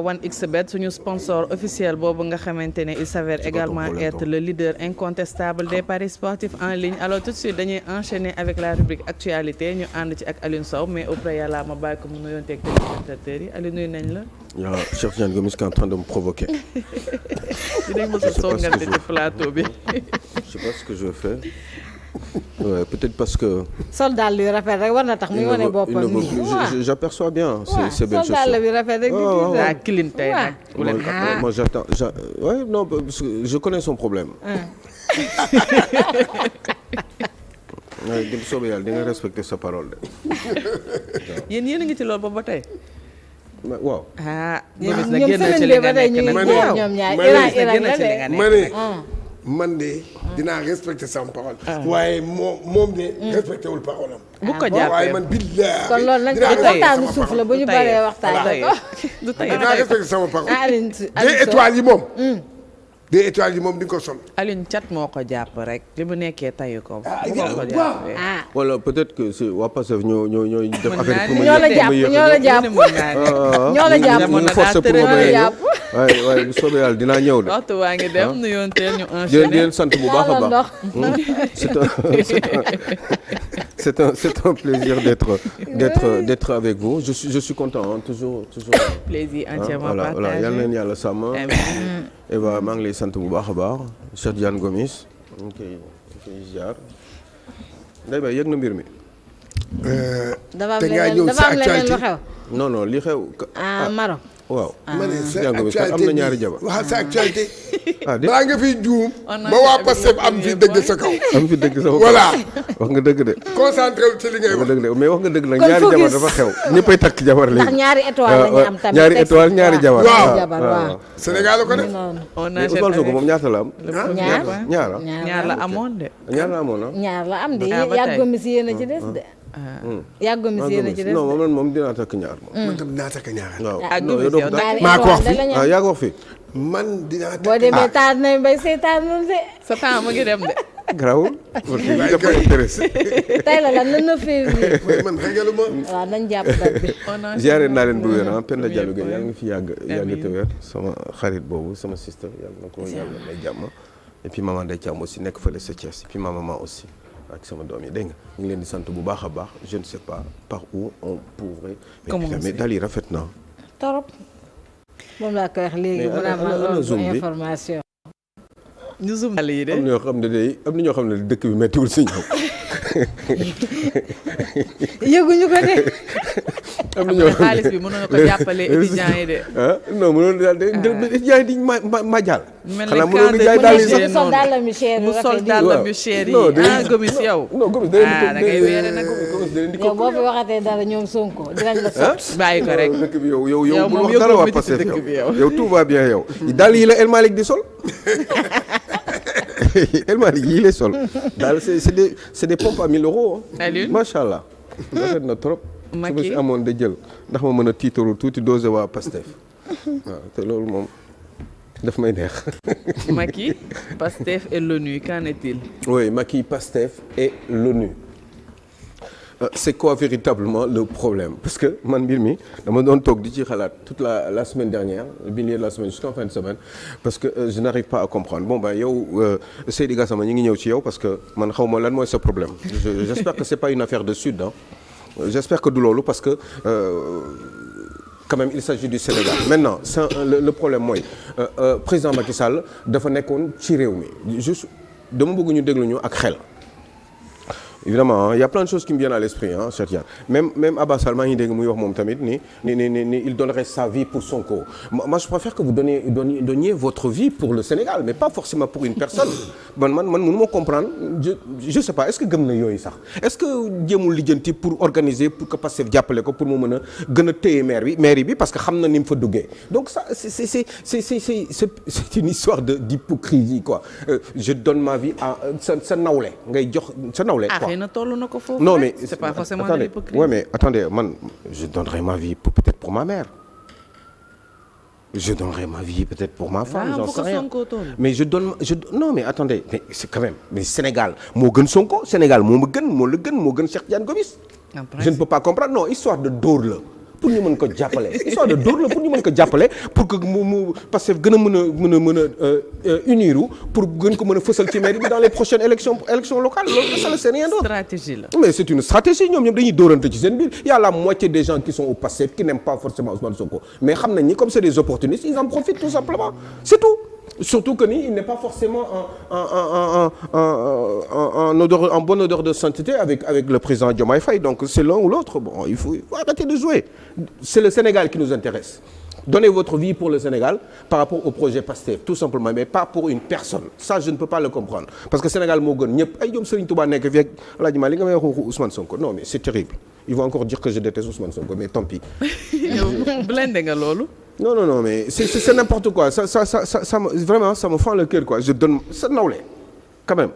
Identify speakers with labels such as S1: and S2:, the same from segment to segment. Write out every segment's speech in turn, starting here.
S1: waa 1xBet suñu sponsor officiel boobu nga xamante ne il s'avère également être le leader incontestable des paris sportifs en ligne. Alors tout de suite dañuy enchaîner avec la rubrique actualité ñu ànd ci ak Alioune Sow mais au préalable ma bàyyi ko mu nuyonteeg téléspectateurs yi Aliou nuyu nañ la.
S2: yaa Cheikh Tidiane Gomis qui est en train de me provoquer.
S1: dinañ mos a songante ci plateau bi.
S2: Je sais pas ce que je fais. Ouais, peut-être parce que.
S3: soldat lu rafet rek war na tax muy wane boppam nii.
S2: J'aperçois bien ces belles chaussures.
S3: soldat bi rafet rek.
S1: daa clean tey nag.
S2: Moi j'attends. Ouais, non, parce que je connais son problème. waaye dem soobee yàlla di nga respecter sa parole de.
S1: yéen a ngi ci loolu ba tey.
S2: waaw.
S1: Gomis na génn ci li nga nekk nag
S3: ñoom ñaar
S4: ma ne man de dinaa respecté sama parole. waaye moom de respecté wul parole am.
S1: bu ko jàppee
S4: waaye man billahi.
S3: kon loolu nag waxtaanu suuf la bu ñu baree waxtaan ko.
S1: du tey
S4: dinaa respecté sama parole.
S3: Alioune
S4: des étoiles yi moom. des étoiles yi moom di nga ko sol.
S1: Alioune cat moo ko jàpp rek li mu nekkee tayu ko. bu ko jàppee.
S2: wala peut-être que c'est waa Pastef ñooy def affaire pour
S3: ñoo la jàpp ñoo la jàpp
S2: mu forcé pour ma jàpp. waaye bu soobee yàlla dinaa ñëw de.
S1: waxtu waa ngi dem nuyoon teel ñu enchaîner.
S2: di leen sant bu baax a baax. c'est un plaisir d'être avec vous. Je suis content hein, toujours.
S1: plaisir entièrement partagé.
S2: voilà yal na leen yàlla sàmm. Eva maa ngi lay sant bu baax a baax Cheikh Tidiane Gomis ñu koy ziar Ndeye Mbaye yëg na mbir mi.
S3: dafa am leneen lu xew.
S2: non li xew.
S3: Maroc.
S2: waaw.
S4: ma ne sa
S2: am na ñaari jabar.
S4: waxal sa actualité.
S2: ah
S4: balaa nga fiy juum. ba waa Pastef am fi dëgg sa kaw.
S2: am fi dëgg sa kaw
S4: voilà.
S2: wax nga dëgg de.
S4: concentré wu ci li ngay wax.
S2: mais wax nga dëgg nag ñaari jabar dafa xew. ñëppay takk jabar léegi.
S3: ndax ñaari étoile la ñu am tamit.
S2: ñaari étoile ñaari jabar.
S4: waaw Sénégal la ko def.
S2: mais Ousmane Sonko moom ñaata la am.
S1: ñaar la amoon de.
S2: ñaar la amoon ah.
S3: ñaar la am de yàgg Gomis yéen a ci des de. yàgg Gomis yéen a ci des de.
S2: non moom dinaa takk ñaar moom.
S4: man tam dinaa takk ñaar.
S2: waaw
S4: maa ko wax fi
S2: yaa ko wax fi.
S4: man dinaa takk
S3: boo demee taal nañ bay seetaan noonu de.
S1: sa temps mu ngi dem de.
S2: garaawul. dafa intéressé.
S3: tey la 9 février.
S4: man xëgalu ma.
S3: waaw nañ jàpp date bi.
S2: ziare naa leen bu wér ah Penda Diallo Gueye yàlla nga fi yàgg te wér sama xarit boobu sama sister yàlla na ko yàlla may jàmm. et puis maman Ndeye Thiam aussi nekk fële sa Thiès et puis ma maman aussi ak sama doom yi dégg nga ñu ngi leen di sant bu baax a baax je ne sais pas par où on pourrait. mais daal yi rafet na.
S3: torop moom laa koy wax léegi mu naan ma loolu information.
S1: ñu zoom daal yi de.
S2: am na ñoo xam ne dëkk bi méttiwul si ñoom.
S3: yëguñu ko de.
S2: am na ñoo xam ne
S1: xaalis bi mënoon na ko jàppale étudiants yi de.
S2: non mënoon daal de étudiants yi di ma jaal.
S1: xanaa mënoon na jaay daal yi
S3: mu sol dàllam yu cher
S1: mu sol dàllam yu cher yi. Gomis yow.
S2: non Gomis
S1: da ngay weere nag.
S3: yow boo fi waxatee dara ñoom Sonko dinañ la sot.
S1: bàyyi ko rek
S2: dëkk bi yow bul wax dara waa Pastef yow tout va bien yow. daal yi la El Malick di sol. El Malick yii lay sol daal c'est des pompes à 1000 euros.
S1: Aliou
S2: macha allah. rafet na trop.
S1: Macky
S2: su ma si amoon da jël ndax ma mën a tiitaru tuuti dosé waa Pastef waaw te loolu moom daf may neex.
S1: Macky Pastef et l'ONU qu'en est-il?
S2: Oui, Macky, Pastef et l'ONU. C'est quoi véritablement le problème? Parce que man mbir mi dama doon toog di ci xalaat toute la semaine dernière milieu de la semaine jusqu'en fin de semaine parce que je n'arrive pas à comprendre. Bon ben yow Seydi Gassama ñu ngi ñëw ci yow parce que man xaw ma lan mooy sa problème. J'espère que c'est pas une affaire de Sud hein. J'espère que du loolu parce que quand même il s'agit du Sénégal. Maintenant le problème mooy président Macky Sall dafa nekkoon ci réew mi juste dama bëgg ñu déglu ñu ak xel. Évidemment il y a plein de choses qui me viennent à l'esprit hein Cheikh Tidiane même Abbas Sall maa ngi dégg muy wax moom tamit ni il donnerait sa vie pour Sonko. Moi je préfère que vous donniez votre vie pour le Sénégal mais pas forcément pour une personne. man mënu ma comprendre je sais pas est-ce que gëm na yooyu sax est-ce que jéemul lijjanti pour organiser pour que Pastef jàppale ko pour mu mën a gën a téye mairie bi parce que xam na ni mu fa duggee donc ça c'est une histoire d'hypocrisie quoi. Je donne ma vie à sa nawle ngay jox sa nawle quoi.
S1: na toll na ko foofu.
S2: Non mais
S1: c'est pas forcément de l'hypocrisie.
S2: Ouais mais attendez man je donnerai ma vie peut-être pour ma mère. Je donnerai ma vie peut-être pour ma femme. J'en sais rien. Mais non mais attendez mais c'est quand même mais Sénégal moo gën Sonko Sénégal moo la gën Cheikh Tidiane Gomis. Je ne peux pas comprendre non histoire de dóor la pour ñu mën ko jàppale histoire de dóor la pour ñu mën ko jàppale pour que mu parce que gën a mën a unir pour gën ko mën a fësal ci mairie bi dans les prochaines élections locales loolu ça c'est rien d'autre.
S1: stratégie la.
S2: mais c'est une stratégie ñoom dañuy dóorante ci seen biir il y a la moitié des gens qui sont au Pastef qui n'aiment pas forcément Ousmane Sonko mais xam nañ ni comme c'est des opportunistes ils en profitent tout simplement c'est tout. Surtout que il n'est pas forcément en bonne odeur de sainteté avec le président Diomaye Faye. Donc c'est l'un ou l'autre. Bon, il faut arrêter de jouer. C'est le Sénégal qui nous intéresse. Donnez votre vie pour le Sénégal par rapport au projet Pastef, tout simplement, mais pas pour une personne. Ça, je ne peux pas le comprendre. Parce que Sénégal moo gën ñëpp ay ñoom Serigne Touba nekk fi ak El Hadj Malick li nga may wax Ousmane Sonko. Non, mais c'est terrible. Ils vont encore dire que je déteste Ousmane Sonko, mais tant pis.
S1: blende nga loolu.
S2: Non, mais c'est n'importe quoi. Ça vraiment, ça me fend le cœur, quoi. Je donne sa nawle, quand même.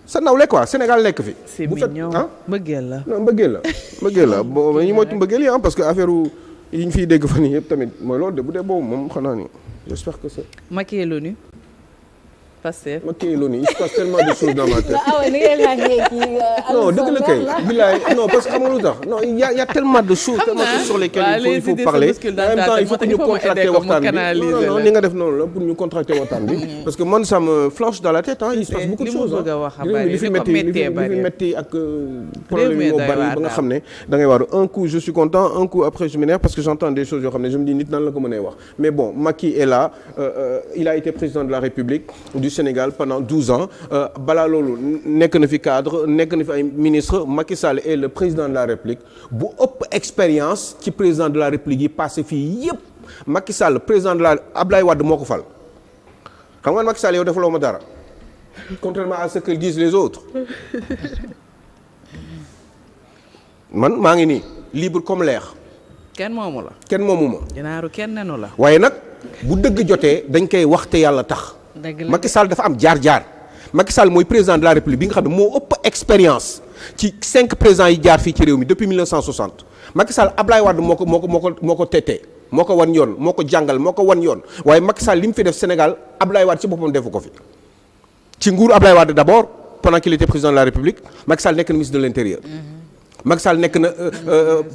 S2: Sa nawle, quoi. Sénégal nekk fi.
S1: C'est mignon. Mbëggeel la.
S2: Non, mbëggeel la. Bon, ñu moytu mbëggeel yi parce que affaire yi ñu fiy dégg fan yii yëpp tamit mooy loolu de bu dee boobu moom xanaa ni j'espère que c'est.
S1: Macky est l'ONU. Pastef.
S2: Macky est l'ONU. Il se passe tellement de choses dans ma tête.
S3: non
S2: dëgg la kay. bilaay non parce que xam nga lu tax non il y a tellement de choses sur lesquelles il faut parler. En même temps il faut que ñu contracter waxtaan bi. Non ni nga def noonu la pour ñu contracter waxtaan bi. parce que man ça me flanche dans la tête il se passe beaucoup de choses li fi metti ak problème yi moo bari ba nga xam ne da ngay waaru un coup je suis content un coup après je m'énerve parce que j'entends des choses yoo xam ne je me dis nit nan la ko mënee wax mais bon Macky est là il a été président de la République du Sénégal pendant 12 ans balaa loolu nekk na fi cadre nekk na fi ay ministre Macky Sall est le président de la République bu ëpp expérience ci président de la République yi passé fii yépp Macky Sall président de la Ablaye Wade moo ko fal xam nga Macky Sall yow defaloo ma dara contrairement à ce que disent les autres man maa ngi nii libre comme l'air
S1: kenn moomu la.
S2: kenn moomu ma.
S1: ginaaru kenn nenu la.
S2: waaye nag bu dëgg jotee dañ koy wax te yàlla tax. Macky Sall dafa am jaar-jaar. Macky Sall mooy président de la République bi nga xam ne moo ëpp expérience ci 5 présidents yi jaar fii ci réew mi depuis 1960 Macky Sall Ablaye Wade moo ko tettee moo ko wan yoon moo ko jàngal moo ko wan yoon waaye Macky Sall li mu fi def Sénégal Ablaye Wade ci boppam defu ko fi. ci nguuru Ablaye Wade d'abord pendant qu'il était président de la République Macky Sall nekk na ministre de l'Intérieur. Macky Sall nekk na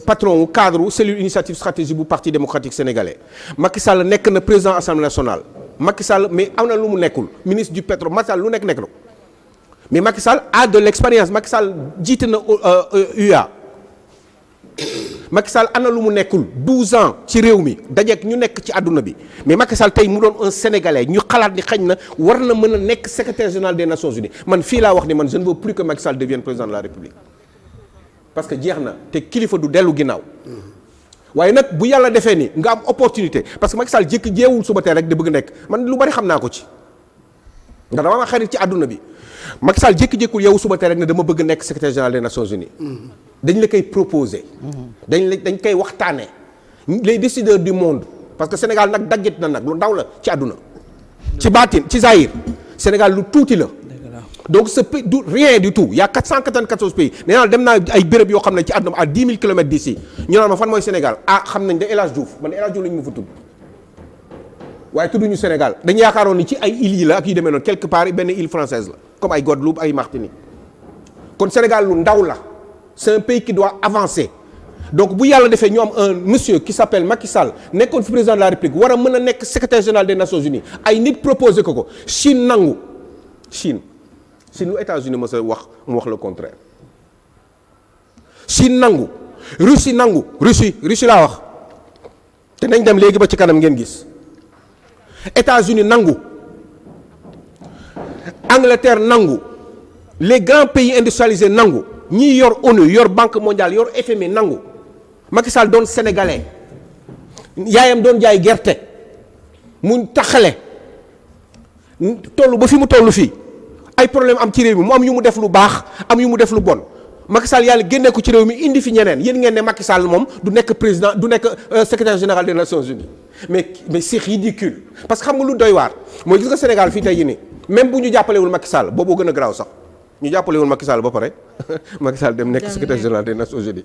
S2: patron wu cadre wu cellule initiative stratégique bu parti démocratique sénégalais Macky Sall nekk na président assemblée nationale Macky Sall mais am na lu mu nekkul ministre du pétrole Macky Sall lu nekk na mais Macky Sall a de l'expérience Macky Sall jiite na UA Macky Sall am na lu mu nekkul 12 ans ci réew mi dajeek ñu nekk ci àdduna bi mais Macky Sall tey mu doon un sénégalais ñu xalaat ni xañ na war na mën a nekk secrétaire général des Nations Unies man fii laa wax ni man je ne veux plus que Macky Sall devienne président de la République parce que jeex na te kilifa du dellu ginnaaw waaye nag bu yàlla defee ni nga am opportunité parce que Macky Sall jékki jeewul suba teel rek da bëgg nekk man lu bari xam naa ko ci ndax dama am xarit ci àdduna bi Macky Sall jékki-jékkul yeewu suba teel rek ne dama bëgg nekk secrétaire général des Nations Unies dañ la koy proposer dañ koy waxtaanee les décideurs du monde parce que Sénégal nag daggit na nag lu ndaw la ci àdduna ci baatin ci zahir Sénégal lu tuuti la donc ce pays du rien du tout il y a 494 pays nee naa dem naa ay béréb yoo xam ne ci àdduna à 10 000 kilomètres d'ici ñu naan ma fan mooy Sénégal xam nañ de El Hadj Diouf man El Hadj Diouf la ñu ma fa tudd waaye tudduñu Sénégal dañu yaakaaroon ni ci ay îles yi la ak yu demee noonu quelque part benn île française la comme ay Guadeloupe ay Martinique kon Sénégal lu ndaw la c'est un pays qui doit avancer donc bu yàlla defee ñu am un monsieur qui s'appelle Macky Sall nekkoon fi président de la République war a mën a nekk secrétaire général des Nations Unies ay nit proposé ko Chine nangu Chine lu États-Unis ma sa wax mu wax le contraire Chine nangu Russie nangu Russie laa wax te nañ dem léegi ba ci kanam ngeen gis États-Unis nangu Angleterre nangu les grands pays industrialisés nangu ñii yor ONU yor Banque mondiale yor FMI nangu Macky Sall doon sénégalais yaayam doon jaay gerte mu taxale tollu ba fi mu tollu fii ay problème am ci réew mi mu am yu mu def lu baax am yu mu def lu bon Macky Sall yàlla génne ko ci réew mi indi fi ñeneen yéen ngeen ne Macky Sall moom du nekk président du nekk secrétaire général des Nations Unies mais c'est ridicule parce que xam nga lu doy waar mooy gis nga Sénégal fii tey jii nii même bu ñu jàppalewul Macky Sall booboo gën a garaaw sax ñu jàppalewul Macky Sall ba pare Macky Sall dem nekk secrétaire général des Nations Unies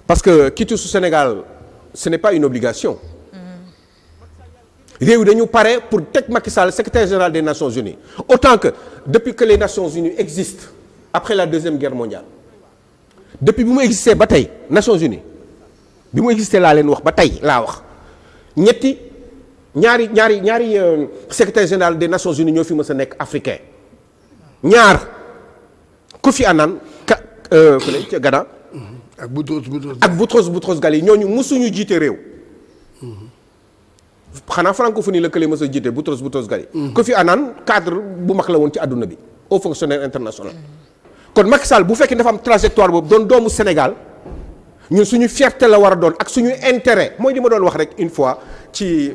S2: parce que quitter su Sénégal ce n'est pas une obligation réew dañu pare pour teg Macky Sall secrétaire général des Nations Unies autant que depuis que les Nations Unies existent après la Deuxième Guerre mondiale depuis bi mu existé ba tey Nations Unies bi mu existé laa leen wax ba tey laa wax ñaari secrétaire général des Nations Unies ñoo fi mës a nekk africain ñaar Kofi Annan fële ca Ghana
S4: ak Boutros
S2: Ghali ñooñu mësuñu jiite réew xanaa francophonie la kële mës a jiite Boutros Ghali Kofi Annan cadre bu mag la woon ci àdduna bi haut fonctionnaire international kon Macky Sall bu fekkee dafa am trajectoire boobu doon doomu Sénégal ñun suñu fierté la war a doon ak suñu intérêt mooy li ma doon wax rek une fois ci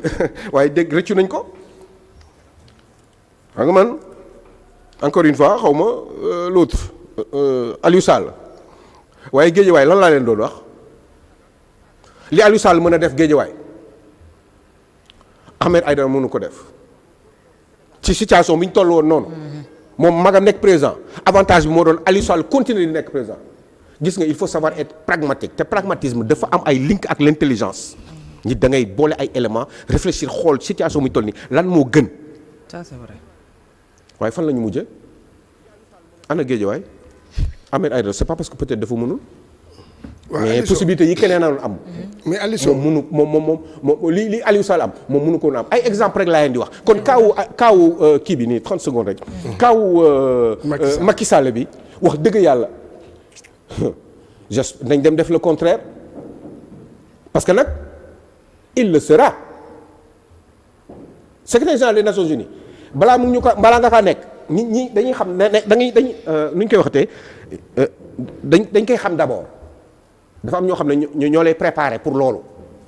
S2: waaye dégg rëccu nañ ko xam nga man encore une fois xaw ma l'autre Aliou Sall waaye Guédiawaye lan laa leen doon wax li Aliou Sall mën a def Guédiawaye Ahmed Aïdara mënu ko def ci situation bi ñu toll woon noonu moom magam nekk président avantage bi moo doon Aliou Sall continuer di nekk président gis nga il faut savoir être pragmatique te pragmatisme dafa am ay link ak l'intelligence nit da ngay boole ay éléments réfléchir xool situation bi ñu toll nii lan moo gën.
S1: ça c'est vrai.
S2: waaye fan la ñu mujjee ana Guédiawaye Ahmed Aïdara c'est pas parce que peut-être dafa mënul. mais possibilité yi keneen a am.
S4: mais Aliou Sow
S2: moom li Aliou Sall am moom mënu ko am ay exemple rek laa leen di wax kon kaawu kii bi nii 30 secondes rek. kaawu Macky Sall bi wax dëgg yàlla nañ dem def le contraire parce que nag il le sera secrétaire général des Nations Unies balaa nga kaa nekk ñi dañuy xam ne dañuy nu ñu koy waxatee dañ koy xam d'abord. dafa am ñoo xam ne ñoo lay préparer pour loolu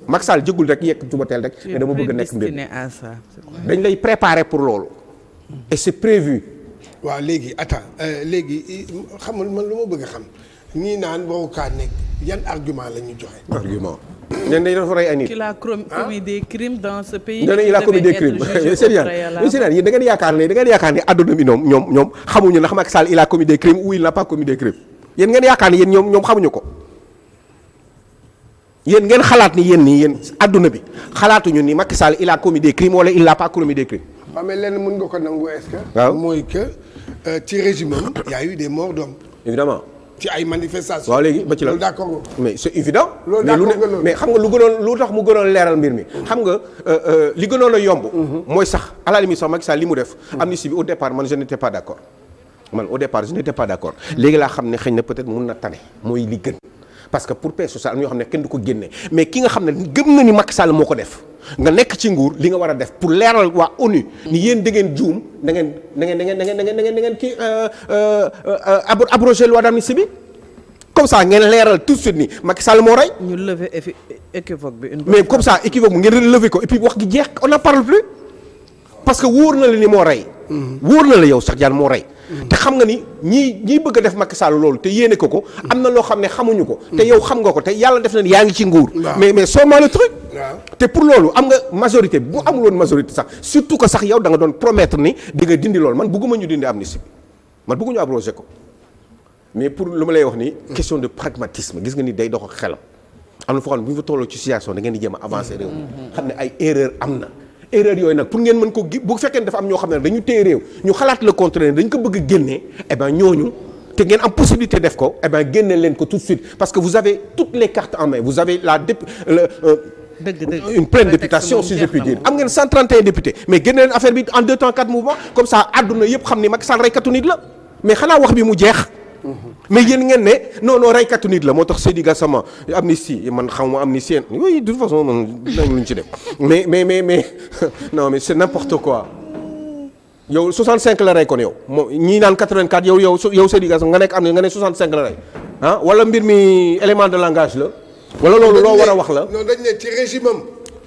S2: Macky Sall jëgul rek yekk suba teel rek mais dama bëgg a nekk mbir dañ lay préparer pour loolu et c'est prévu.
S4: waaw léegi attends léegi xam nga man lu ma bëgg a xam ñii naan waru kaa nekk yan argument la ñu joxe.
S2: argument nee nañ dafa rey ay nit.
S1: qu'il a commis des crimes dans ce pays.
S2: nee nañ il a commis des crimes c'est bien yéen da ngeen yaakaar ne adduna bi ñoom xamuñu ndax Macky Sall il a commis des crimes ou il n'a pas commis des crimes yéen ngeen yaakaar ne yéen ñoom xamuñu ko. yéen ngeen xalaat ni yéen adduna bi xalaatuñu ni Macky Sall il a commis des crimes wala il n'a pas commis des crimes.
S4: waaw mais lenn mën nga ko nangu est-ce que.
S2: waaw
S4: mooy que ci régime am y a eu des morts d'hommes.
S2: évidemment
S4: ci ay manifestations.
S2: waaw léegi ba ci la
S4: loolu d'accord
S2: mais c'est évident.
S4: loolu d'accord nga loolu
S2: mais xam nga lu tax mu gënoon leeral mbir mi. xam nga li gënoon a yomb. mooy sax à la limite sax Macky Sall li mu def. amnistie bi au départ man je n'étais pas d'accord léegi laa xam ne xëy na peut-être mun na tane mooy li gën. parce que pour paix sociale am ñoo xam ne kenn du ko génne mais ki nga xam ne gëm na ni Macky Sall moo ko def nga nekk ci nguur li nga war a def pour leeral waa ONU ni yéen da ngeen juum da ngeen kii abroger loi d'amnistie bi comme ça ngeen leeral tout de suite ni Macky Sall moo rey.
S1: ñu lever équivoque bi.
S2: mais comme ça équivoque bi ngeen lever ko et puis wax gi jeex on n'en parle plus parce que wóor na la ni moo rey. wóor na la yow Cheikh Diane moo rey. te xam nga ni ñii bëgg a def Macky Sall loolu te yéene ko am na loo xam ne xamuñu ko. te yow xam nga ko te yàlla def na ni yaa ngi ci nguur. mais seulement le truc. te pour loolu am nga majorité bu amul woon majorité sax surtout que sax yow da nga doon promettre ni di nga dindi loolu man bëgguma ñu dindi amnistie bi man bëgguñu abroger ko mais pour lu ma lay wax ni question de pragmatisme gis nga ni day dox ak xelam am na foo xam ne bu ñu fa tolloo ci situation da ngeen di jéem a avancer réew xam ne ay erreur am na. erreur yooyu nag pour ngeen mën ko bu fekkee dafa am ñoo xam ne dañu téye réew ñu xalaat le contraire dañ ko bëgg a génne eh ben ñooñu te ngeen am possibilité def ko eh ben génne leen ko tout de suite parce que vous avez toutes les cartes en main vous avez une pleine députation si je puis dire am ngeen 131 députés mais génne leen affaire bi en 2 temps 4 mouvements comme ça àdduna yëpp xam ni Macky Sall reykatu nit la mais xanaa wax bi mu jeex. mais yéen ngeen ne non reykatu nit la moo tax Seydi Gassama amnistie man xaw ma amnistie oui de toute façon man dinañ lu ñu ci def mais non mais c'est n'importe quoi yow 65 la rey kon yow moom ñii naan 84 yow Seydi Gassama nga nekk am nga ne 65 la rey ah wala mbir mi élément de langage la wala loolu loo war a wax la.
S4: non dañ ne ci régime am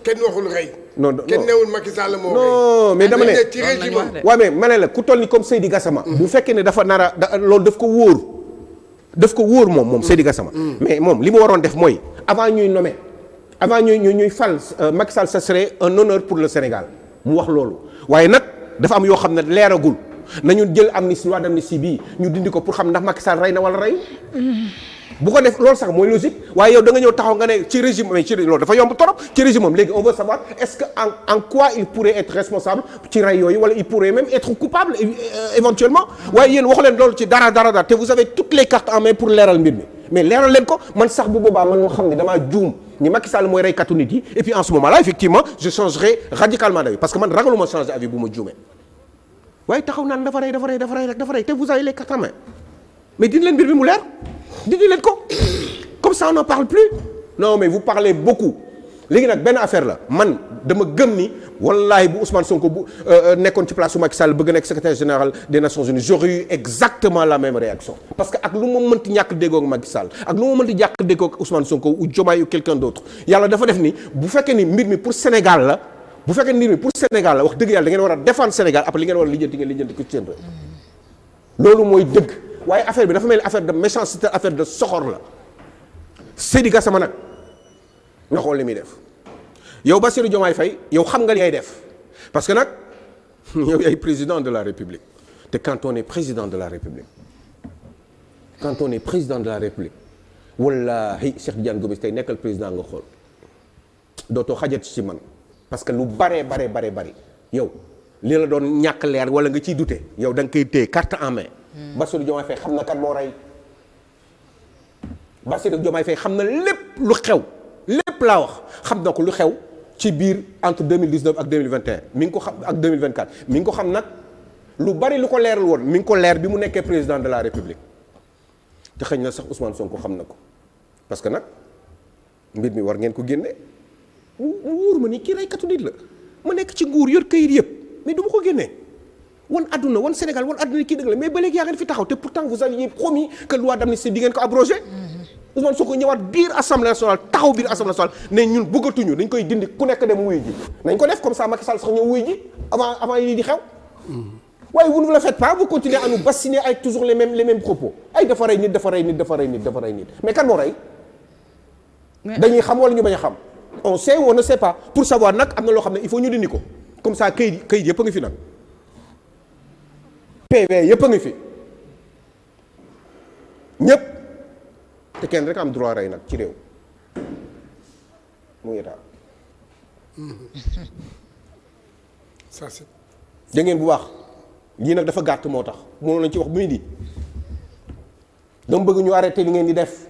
S4: kenn waxul rey.
S2: non
S4: kenn newul Macky Sall moo rey.
S2: non mais dama ne
S4: ci régime am.
S2: waaw mais ma ne la ku toll ni comme Seydi Gassama. bu fekkee ne dafa nar a loolu daf ko wóor moom Seydi Gassama. mais moom li mu waroon def mooy avant ñuy nommer avant ñuy fal Macky Sall ça serait un honneur pour le Sénégal mu wax loolu waaye nag dafa am yoo xam ne leeragul nañu jël amnistie loi d'amnistie bii ñu dindi ko pour xam ndax Macky Sall rey na wala rey. bu ko def loolu sax mooy logique waaye yow da nga ñëw taxaw nga ne ci régime mais ci loolu dafa yomb torop ci régime am léegi on veut savoir est-ce que en quoi il pourrait être responsable ci rey yooyu wala il pourrait même être coupable éventuellement waaye yéen waxu leen loolu ci dara te vous avez toutes les cartes en main pour leeral mbir mi mais leeral leen ko man sax bu boobaa man moo xam ne damaa juum ni Macky Sall mooy reykatu nit yi et puis en ce moment là effectivement je changerai radicalement d'avis parce que man ragaluma changer avis bu ma juumee waaye taxaw naan dafa rey te vous avez les cartes en main mais dindi leen mbir bi mu leer dindi leen ko comme ça on n'en parle plus non mais vous parlez beaucoup léegi nag benn affaire la man dama gëm ni wallahi bu Ousmane Sonko bu nekkoon ci place su Macky Sall bëgg nekk secrétaire général des Nations Unies j'aurais eu exactement la même réaction parce que ak lu ma mënti ñàkk déggoo ak Macky Sall ak lu ma mënti ñàkk déggoo ak Ousmane Sonko ou Diomaye ou quelqu'un d'autre yàlla dafa def ni bu fekkee ni mbir mi pour Sénégal la wax dëgg yàlla da ngeen war a défendre Sénégal après li ngeen war a lijjanti ko ci seen réew loolu mooy dëgg waaye affaire bi dafa mel ni affaire de méchanceté affaire de soxor la Seydi Gassama nag nga xool li muy def yow Bassirou Diomaye Faye yow xam nga li ngay def parce que nag yow yaay président de la République te quand on est président de la République wallahi Cheikh Tidiane Gomis tey nekkal président nga xool dootoo xajat ci man parce que lu bari yow li la doon ñàkk leer wala nga ciy dute yow da nga koy téye carte en main. Bassirou Diomaye Faye xam na kan moo rey Bassirou Diomaye Faye xam na lépp lu xew lépp laa wax xam na ko lu xew ci biir entre 2019 ak 2021 mi ngi ko xam ak 2024 mi ngi ko xam nag lu bari lu ko leeral woon mi ngi ko leer bi mu nekkee président de la République te xëy na sax Ousmane Sonko xam na ko parce que nag mbir mi war ngeen ko génne wóor ma ni kii reykatu nit la ma nekk ci nguur yor këyit yëpp mais du ma ko génnee wan adduna wan Sénégal wan adduna kii dëgg la mais ba léegi yaa ngeen fi taxaw te pourtant vous aviez promis que loi d'amnistie di ngeen ko abrogé. Ousmane Sonko ñëwaat biir assemblée nationale taxaw biir assemblée nationale ne ñun bëggatuñu dañ koy dindi ku nekk dem wuy ji nañ ko def comme ça Macky Sall sax ñëw wuy ji avant yii di xew. waaye vous ne le faites pas vous continuez à nous bassiner avec toujours les mêmes propos ay dafa rey nit mais kan moo rey. dañuy xam wala ñu bañ a xam. on sait ou on ne sait pas pour savoir nag am na loo xam ne il faut ñu dindi ko comme ça kayit yëpp a ngi fi nag PV yëpp a ngi fi ñëpp te kenn rek am droit rey nag ci réew mu ngi daal.
S4: ça c'est.
S2: da ngeen bu baax lii nag dafa gàtt moo tax mënoon nañu ci wax bu ñu di dama bëgg ñu arrêté li ngeen di def.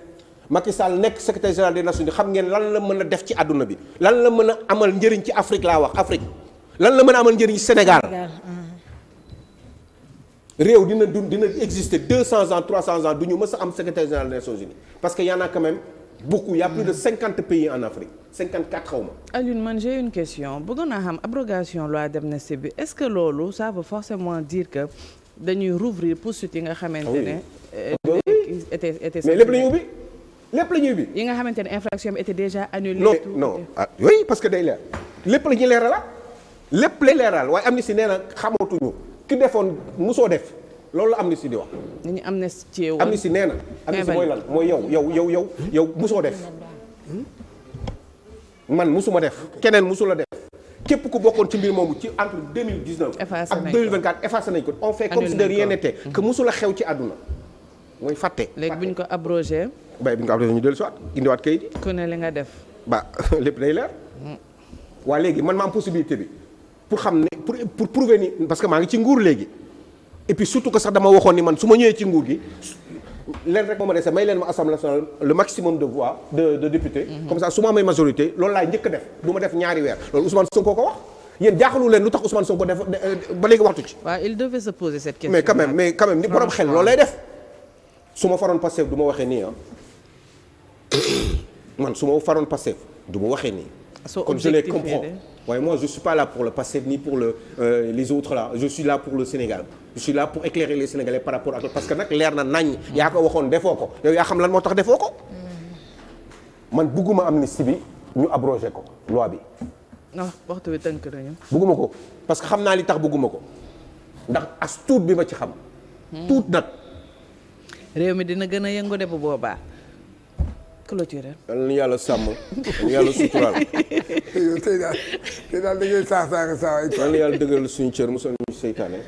S2: Macky Sall nekk secrétaire général des Nations Unies xam ngeen lan la mën a def ci àdduna bi lan la mën a amal njëriñ ci Afrique laa wax Afrique lan la mën a amal njëriñ ci Sénégal réew dina exister 200 ans 300 ans du ñu mës a am secrétaire général des Nations Unies parce que y en a quand même beaucoup il y a plus de 50 pays en Afrique 54 xaw ma.
S1: Alioune man j'ai une question bëggoon naa xam abrogation loi d'amnistie bi est-ce que loolu ça veut forcément dire que dañuy rouvrir poursuite yi nga xamante ne. était
S2: mais lépp la ñu ubbi. lépp la ñuy bi
S1: yi nga xamante ne infraction bi était déjà annulée.
S2: non oui parce que day leer lépp la ñuy leeral lépp lay leeral waaye amnistie nee na xamatuñu ki defoon musoo def loolu la amnistie di wax.
S1: nañu amnistie woon
S2: amnistie nee na. amnistie mooy lan mooy yow musoo def. man musuma def keneen musula def képp ku bokkoon ci mbir moomu ci entre 2019 ak 2024 effacé nañ ko on fait comme si de rien n'était que musula xew ci àdduna mooy fàtte.
S1: léegi bu ñu ko abrogé.
S2: bay bi ñu ko abrogé ñu dellu si waat indiwaat kayit yi.
S1: ku ne li nga def.
S2: ba lépp day leer. waa léegi man ma am possibilité bi pour xam ne pour prouver ni parce que maa ngi ci nguur léegi et puis surtout que sax dama waxoon ni man su ma ñëwee ci nguur gi leen rek moo ma dese may leen ma assemblée nationale le maximum de voix de députés. comme ça su ma amee majorité loolu laay njëkk def du ma def ñaari weer loolu Ousmane Sonko ko wax yéen jaaxalu leen lu tax Ousmane Sonko def ba léegi waxtu ci.
S1: waaw il devait se poser cette question.
S2: mais quand même ni borom xel loolu lay def su ma faroon Pastef du ma waxee nii man su ma faroon Pastef du ma waxee nii. comme je les comprends waaye moi je suis pas là pour le Pastef ni pour les autres là je suis là pour le Sénégal je suis là pour éclairer les Sénégalais par rapport à parce que nag leer na nañ yaa ko waxoon defoo ko yow yaa xam lan moo tax defoo ko man bugguma amnistie bi ñu abrogé ko loi bi.
S1: non waxtu bi tënk nañu.
S2: bugguma ko parce que xam naa li tax bugguma ko ndax as tuut bi ma ci xam. tuut nag.
S1: réew mi dina gën a yëngu de bu boobaa. clôture.
S2: yal na yàlla sàmm yal na yàlla suturaal.
S4: yow tey daal da ngay saa
S2: yal na yàlla dëgëral suñu cër mosal ñu ci seytaane.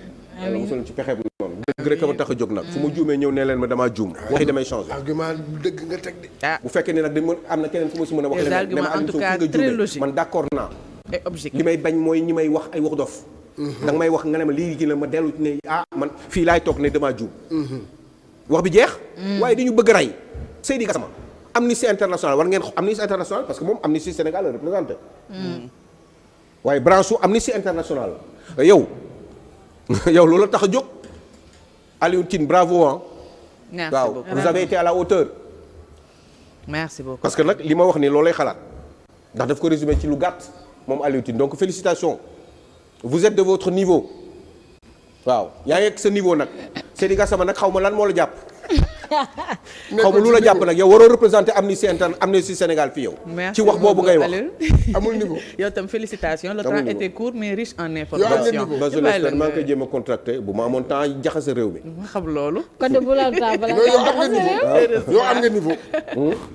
S2: yàlla mosal ñu ci pexe bu noonu. dëgg rek ma tax a jóg nag. fu ma juumee ñëw ne leen ma damaa juum. waxi damay changé.
S4: argument dëgg nga teg de.
S1: ah
S2: bu fekkee ne nag dañ am na keneen fu ma si mën a wax.
S1: les arguments en tout cas très logique
S2: man d'accord naa.
S1: et objectif
S2: li may bañ mooy ñi may wax ay wax dof. da nga may wax nga ne ma lii gi la ma dellu ne man fii laay toog ne damaa juum. wax bi jeex. waaye dañu bëgg rey. Seydi Gassama Amnesty International war ngeen Amnesty International parce que moom Amnesty Sénégal la représenté. waaye branche su Amnesty International yow loolu la tax a jóg Alioune Tine bravo ah.
S1: merci
S2: waaw
S1: beaucoup
S2: vous avez été à la hauteur.
S1: merci beaucoup
S2: parce que nag li ma wax nii loolu lay xalaat ndax daf ko résumé ci lu gàtt moom Alioune Tine donc félicitations vous êtes de votre niveau waaw yaa ngi ak sa niveau nag Seydi Gassama nag xaw ma lan moo la jàpp. xaw ma lu la jàpp nag yow waroo représenter Amnesty Sénégal fii yow. ci wax boobu ngay wax.
S4: amul niveau.
S1: yow tam félicitations le
S2: Amul
S1: temps
S2: niveau.
S1: était court mais riche en
S4: Yow
S1: information.
S4: am nga niveau.
S2: ba je l'espère maa ngi koy jéem a contracté bu ma amoon temps jaxase réew mi.
S1: ma xam loolu.
S3: kon de bu la taa bala
S4: yow am nga niveau. yow am nga niveau.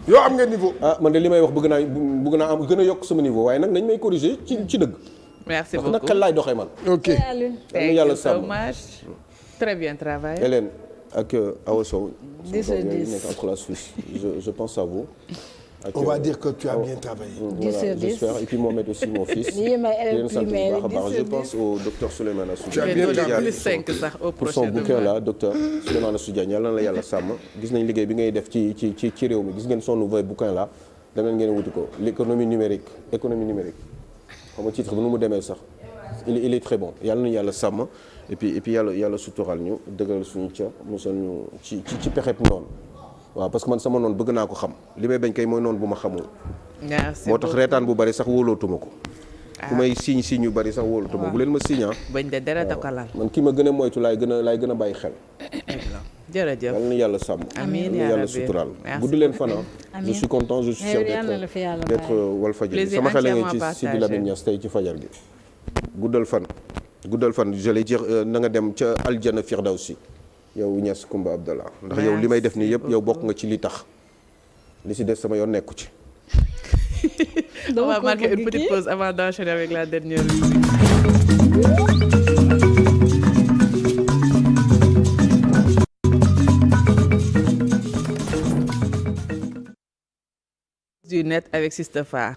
S4: yow am nga niveau.
S2: ah man de li may wax bëgg naa am gën a yokk sama niveau waaye nag nañ may corriger ci dëgg.
S1: merci
S2: ndax nag
S1: beaucoup
S2: xel laay doxee man.
S4: ok.
S3: Alioune.
S2: yal na yàlla
S1: thank you so
S2: sàmm.
S1: much. très bien travaillé.
S2: Hélène ak Awa Sow.
S3: 10 sur 10.
S2: nekk entre la Suisse je pense à vous. ak
S4: on va dire que tu as bien travaillé.
S3: 10 sur 10.
S2: j'espère et puis Mohamed aussi mon fils.
S3: Lii may
S2: di leen sant bu
S3: primaire
S2: baax a baax
S3: 10
S2: je
S3: sur 10.
S2: pense au docteur Souleymane Assou
S4: Tu as
S2: Diagne.
S4: bien travaillé.
S1: plus 5 sax au
S2: pour son
S1: prochain
S2: bouquin
S1: demain.
S2: là docteur Souleymane Assou Diagne yàlla na la yàlla sàmm gis nañ liggéey bi ngay def ci réew mi gis ngeen son nouveau bouquin là dem leen ngeen wuti ko l'économie numérique xam nga titre bi nu mu demee sax il est très bon yàlla na yàlla sàmm et puis yàlla suturaal ñu dëggal suñu ca musal ñu ci pexeb noonu waaw parce que man sama noonu bëgg naa ko xam li may bañ kay mooy noonu bu ma xamul
S1: merci
S2: moo tax
S1: beaucoup.
S2: reetaan bu bari sax wóolootuma ko fu may signe yu bari sax wóolootuma bu leen ma signe
S1: bañ de dara da ko lal.
S2: man ki ma gën a moytu laay gën a bàyyi xel
S1: jërëjëf.
S2: yàlla na yàlla sàmm
S1: Amiin
S2: yàlla na
S1: yaa
S2: yàlla
S1: rabbi.
S2: suturaal
S1: Merci
S2: guddi leen fan je
S3: Amiin.
S2: suis content je suis
S3: Eh
S2: fier
S3: oui, yàlla na la fi yàlla
S2: d'être
S3: bàyyi.
S2: Walfadjri
S1: Plaisir
S2: sama xel a ngi
S1: entièrement
S2: ci Sidi
S1: partagé.
S2: Lamine Niass tey ci fajar gi guddal fan j'allais dire na nga dem ca aljana firdawsi yow Niass Koumba Abdallah ndax yow li may def nii yëpp yow bokk nga ci li tax li si des sama yoon nekku ci
S1: On va
S3: Donc,
S1: marquer
S3: on
S1: une
S3: dit
S1: petite
S3: qui?
S1: pause avant d'enchaîner avec la dernière musique. Du net avec Sister Fa.